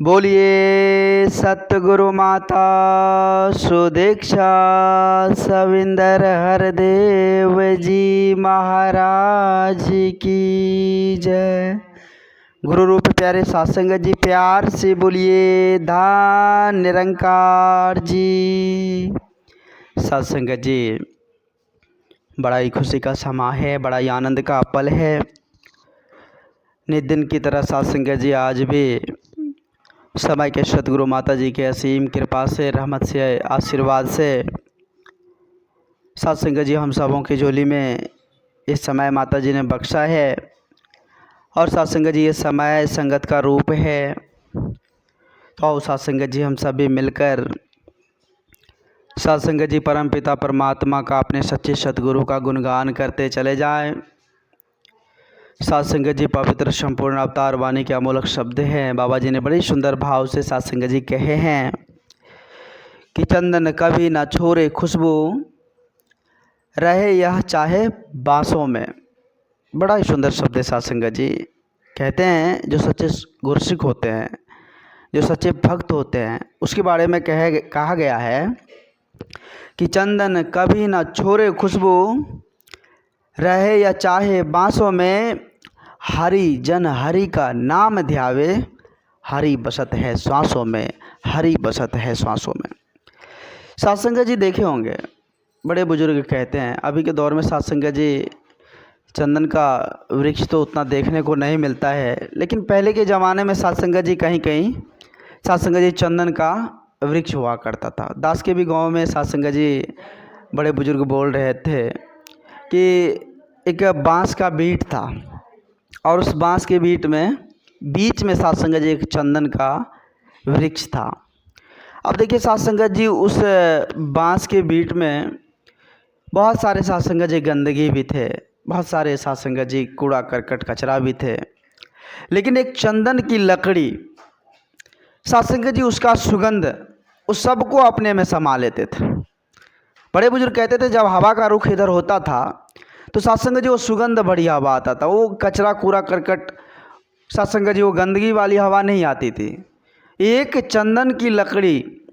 बोलिए सतगुरु माता सुदीक्षा सविंदर हरदेव जी महाराज की जय। गुरु रूप प्यारे सत्संगत जी प्यार से बोलिए धान निरंकार जी। सत्संगत जी, बड़ा ही खुशी का समा है, बड़ा ही आनंद का पल है। नित दिन की तरह सत्संगत जी आज भी समय के सतगुरु माता जी के असीम कृपा से, रहमत से, आशीर्वाद से सत्संगत जी हम सबों की झोली में इस समय माता जी ने बख्शा है। और सत्संगत जी ये समय संगत का रूप है। तो सत्संगत जी हम सभी मिलकर सत्संगत जी परम पिता परमात्मा का, अपने सच्चे सतगुरु का गुणगान करते चले जाएं। सत्संगत जी पवित्र संपूर्ण अवतार वाणी के अमोलक शब्द हैं। बाबा जी ने बड़ी सुंदर भाव से सत्संगत जी कहे हैं कि चंदन कभी ना छोड़े खुशबू, रहे यह चाहे बांसों में। बड़ा ही सुंदर शब्द है। सत्संगत जी कहते हैं जो सच्चे गुरसिक होते हैं, जो सच्चे भक्त होते हैं, उसके बारे में कहा गया है कि चंदन कभी ना छोड़े खुशबू, रहे या चाहे बांसों में, हरि जन हरि का नाम ध्यावे, हरि बसत है श्वासों में, हरि बसत है श्वासों में। सत्संगत जी देखे होंगे, बड़े बुजुर्ग कहते हैं अभी के दौर में सत्संगत जी चंदन का वृक्ष तो उतना देखने को नहीं मिलता है, लेकिन पहले के ज़माने में सत्संगत जी कहीं कहीं सत्संगत जी चंदन का वृक्ष हुआ करता था। दास के भी गांव में सत्संगत जी बड़े बुजुर्ग बोल रहे थे कि एक बांस का बीट था और उस बांस के बीच में सत्संगत जी एक चंदन का वृक्ष था। अब देखिए सत्संगत जी उस बांस के बीच में बहुत सारे सत्संगत जी गंदगी भी थे, बहुत सारे सत्संगत जी कूड़ा करकट कचरा भी थे, लेकिन एक चंदन की लकड़ी सत्संगत जी उसका सुगंध उस सबको अपने में समा लेते थे। बड़े बुजुर्ग कहते थे जब हवा का रुख इधर होता था तो सत्संगत जी वो सुगंध बढ़िया हवा आता था, वो कचरा कूड़ा करकट सत्संगत जी वो गंदगी वाली हवा नहीं आती थी। एक चंदन की लकड़ी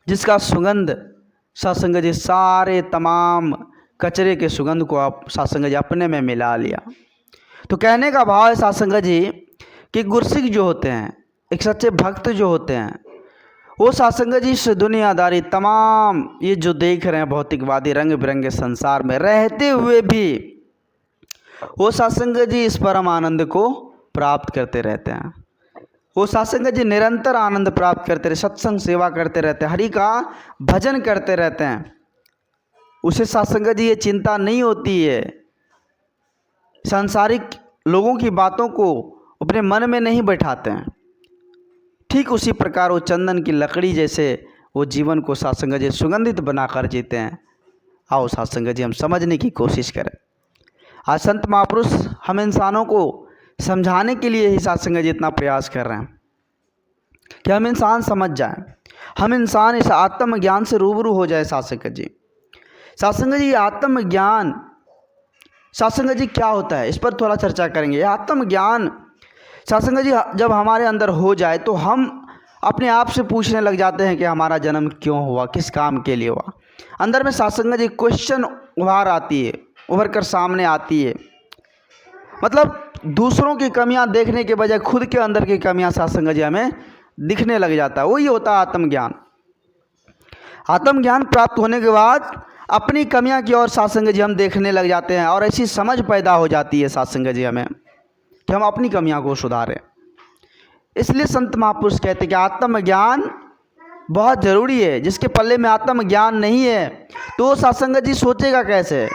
जिसका सुगंध सत्संगत जी सारे तमाम कचरे के सुगंध को आप सत्संगत जी अपने में मिला लिया। तो कहने का भाव है सत्संगत जी कि गुरसिक जो होते हैं, एक सच्चे भक्त जो होते हैं, वो सत्संगत जी इस दुनियादारी तमाम ये जो देख रहे हैं भौतिकवादी रंग बिरंगे संसार में रहते हुए भी वो सत्संगत जी इस परम आनंद को प्राप्त करते रहते हैं। वो सत्संगत जी निरंतर आनंद प्राप्त करते रहे, सत्संग सेवा करते रहते हैं, हरि का भजन करते रहते हैं। उसे सत्संगत जी ये चिंता नहीं होती है, सांसारिक लोगों की बातों को अपने मन में नहीं बैठाते हैं। ठीक उसी प्रकार वो चंदन की लकड़ी जैसे वो जीवन को सत्संगत जी सुगंधित बनाकर जीते हैं। आओ सत्संगत जी हम समझने की कोशिश करें। आज संत महापुरुष हम इंसानों को समझाने के लिए ही सत्संगत जी इतना प्रयास कर रहे हैं कि हम इंसान समझ जाएं, हम इंसान इस आत्मज्ञान से रूबरू हो जाए। सत्संगत जी आत्मज्ञान सत्संगत जी क्या होता है, इस पर थोड़ा चर्चा करेंगे। आत्मज्ञान सत्संगत जी जब हमारे अंदर हो जाए तो हम अपने आप से पूछने लग जाते हैं कि हमारा जन्म क्यों हुआ, किस काम के लिए हुआ। अंदर में सत्संगत जी क्वेश्चन उभर कर सामने आती है। मतलब दूसरों की कमियां देखने के बजाय खुद के अंदर की कमियां सत्संगत जी हमें दिखने लग जाता है। वही होता है आत्मज्ञान। आत्मज्ञान प्राप्त होने के बाद अपनी कमियां की ओर सत्संगत जी हम देखने लग जाते हैं और ऐसी समझ पैदा हो जाती है सत्संगत जी हमें कि हम अपनी कमियां को सुधारें। इसलिए संत महापुरुष कहते हैं कि आत्मज्ञान बहुत ज़रूरी है। जिसके पल्ले में आत्मज्ञान नहीं है तो सत्संगत जी सोचेगा कैसे,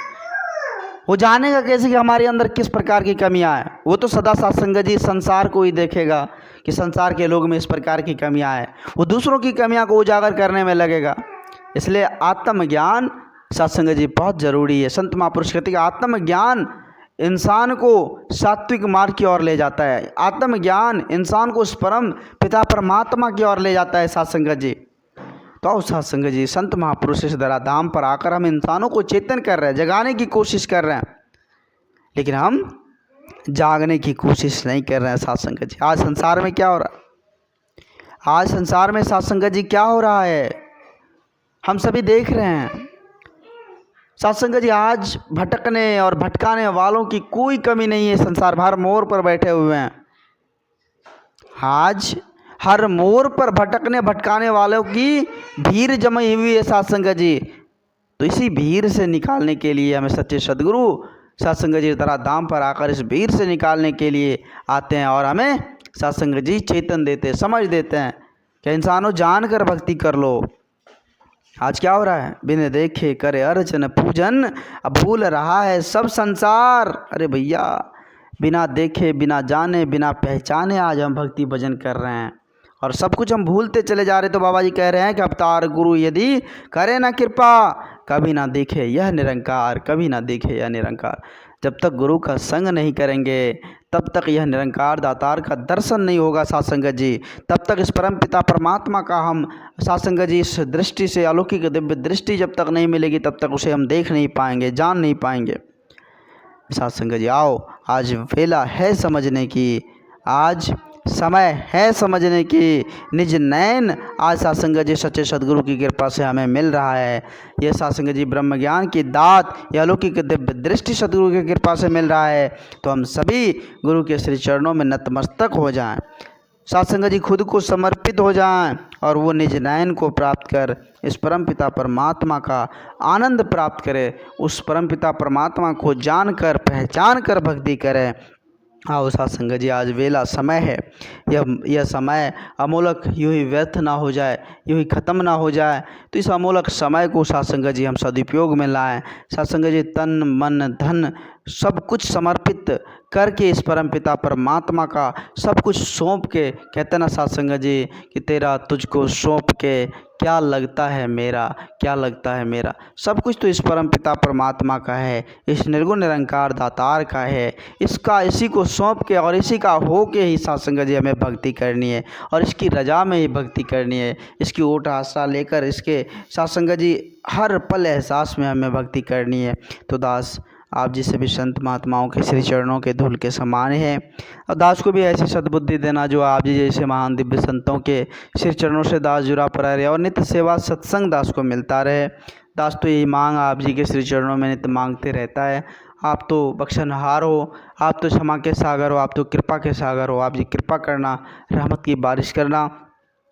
वो जानेगा कैसे कि हमारे अंदर किस प्रकार की कमियां हैं। वो तो सदा सत्संगत जी संसार को ही देखेगा कि संसार के लोग में इस प्रकार की कमियां हैं, वो दूसरों की कमियां को उजागर करने में लगेगा। इसलिए आत्मज्ञान सत्संगत जी बहुत ज़रूरी है। संत महापुरुष कहते हैं कि आत्मज्ञान इंसान को सात्विक मार्ग की ओर ले जाता है, आत्मज्ञान इंसान को उस परम पिता परमात्मा की ओर ले जाता है। सत्संगत जी तो सत्संगत जी संत महापुरुष इस धराधाम पर आकर हम इंसानों को चेतन कर रहे हैं, जगाने की कोशिश कर रहे हैं, लेकिन हम जागने की कोशिश नहीं कर रहे हैं। सत्संगत जी आज संसार में क्या हो रहा है, आज संसार में साथ संगत जी क्या हो रहा है, हम सभी देख रहे हैं। साथ संगत जी आज भटकने और भटकाने वालों की कोई कमी नहीं है। संसार भर मोड़ पर बैठे हुए हैं। आज हर मोड़ पर भटकने भटकाने वालों की भीड़ जमी हुई है साथ संगत जी। तो इसी भीड़ से निकालने के लिए हमें सच्चे सदगुरु साथ संगत जी तरह धाम पर आकर इस भीड़ से निकालने के लिए आते हैं और हमें साथ संगत जी चेतन देते, समझ देते हैं कि इंसानों जान कर भक्ति कर लो। आज क्या हो रहा है, बिन देखे करे अर्चन पूजन, अब भूल रहा है सब संसार। अरे भैया, बिना देखे बिना जाने बिना पहचाने आज हम भक्ति भजन कर रहे हैं और सब कुछ हम भूलते चले जा रहे। तो बाबा जी कह रहे हैं कि अवतार गुरु यदि करे ना कृपा, कभी ना देखे यह निरंकार, कभी ना देखे यह निरंकार। जब तक गुरु का संग नहीं करेंगे तब तक यह निरंकार दातार का दर्शन नहीं होगा साथ संगत जी। तब तक इस परम पिता परमात्मा का हम साथ संगत जी इस दृष्टि से, अलौकिक दिव्य दृष्टि जब तक नहीं मिलेगी तब तक उसे हम देख नहीं पाएंगे, जान नहीं पाएंगे। साथ संगत जी आओ, आज वेला है समझने की, आज समय है समझने की। निज नयन आज साथ संगत जी सच्चे सदगुरु की कृपा से हमें मिल रहा है। यह साथ संगत जी ब्रह्म ज्ञान की दात, यह अलौकिक दिव्य दृष्टि सदगुरु की कृपा से मिल रहा है। तो हम सभी गुरु के श्री चरणों में नतमस्तक हो जाएं, साथ संगत जी खुद को समर्पित हो जाएं और वो निज नयन को प्राप्त कर इस परमपिता परमात्मा का आनंद प्राप्त करें। उस परमपिता परमात्मा को जानकर पहचान कर भक्ति करें। आओ साथ संगत जी, आज वेला समय है, यह समय अमोलक यूँ ही व्यर्थ ना हो जाए, यूँ ही ख़त्म ना हो जाए। तो इस अमोलक समय को साथ संगत जी हम सदुपयोग में लाएं। साथ संगत जी तन मन धन सब कुछ समर्पित करके इस परमपिता परमात्मा का सब कुछ सौंप के, कहते ना साथ संगत जी कि तेरा तुझको सौंप के क्या लगता है मेरा, क्या लगता है मेरा। सब कुछ तो इस परमपिता परमात्मा का है, इस निर्गुण निरंकार दातार का है। इसका इसी को सौंप के और इसी का हो के ही साथ संगत जी हमें भक्ति करनी है और इसकी रजा में ही भक्ति करनी है। इसकी ओट आसरा लेकर इसके साथ संगत जी हर पल एहसास में हमें भक्ति करनी है। तो दास आप जी सभी संत महात्माओं के श्री चरणों के धूल के समान हैं और दास को भी ऐसी सद्बुद्धि देना जो आप जी जैसे महान दिव्य संतों के श्री चरणों से दास जुड़ा पड़ा रहे और नित्य सेवा सत्संग दास को मिलता रहे। दास तो यही मांग आप जी के श्री चरणों में नित्य मांगते रहता है। आप तो बख्शनहार हो, आप तो क्षमा के सागर हो, आप तो कृपा के सागर हो। आप जी कृपा करना, रहमत की बारिश करना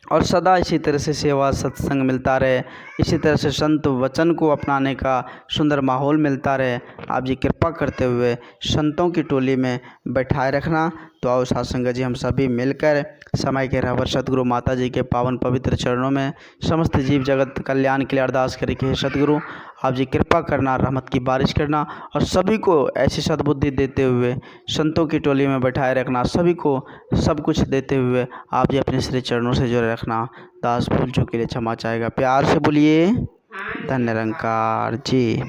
और सदा इसी तरह से सेवा सत्संग मिलता रहे, इसी तरह से संत वचन को अपनाने का सुंदर माहौल मिलता रहे। आप जी कृपा करते हुए संतों की टोली में बैठाए रखना। तो आओ साथ संगत जी हम सभी मिलकर समय के रहबर सतगुरु माता जी के पावन पवित्र चरणों में समस्त जीव जगत कल्याण के लिए अरदास करें कि हे सतगुरु आप जी कृपा करना, रहमत की बारिश करना और सभी को ऐसी सद्बुद्धि देते हुए संतों की टोली में बैठाए रखना, सभी को सब कुछ देते हुए आप जी अपने श्री चरणों से जुड़े रखना। दास भूल चूक के लिए क्षमा चाहेगा। प्यार से बोलिए धन्य निरंकार जी।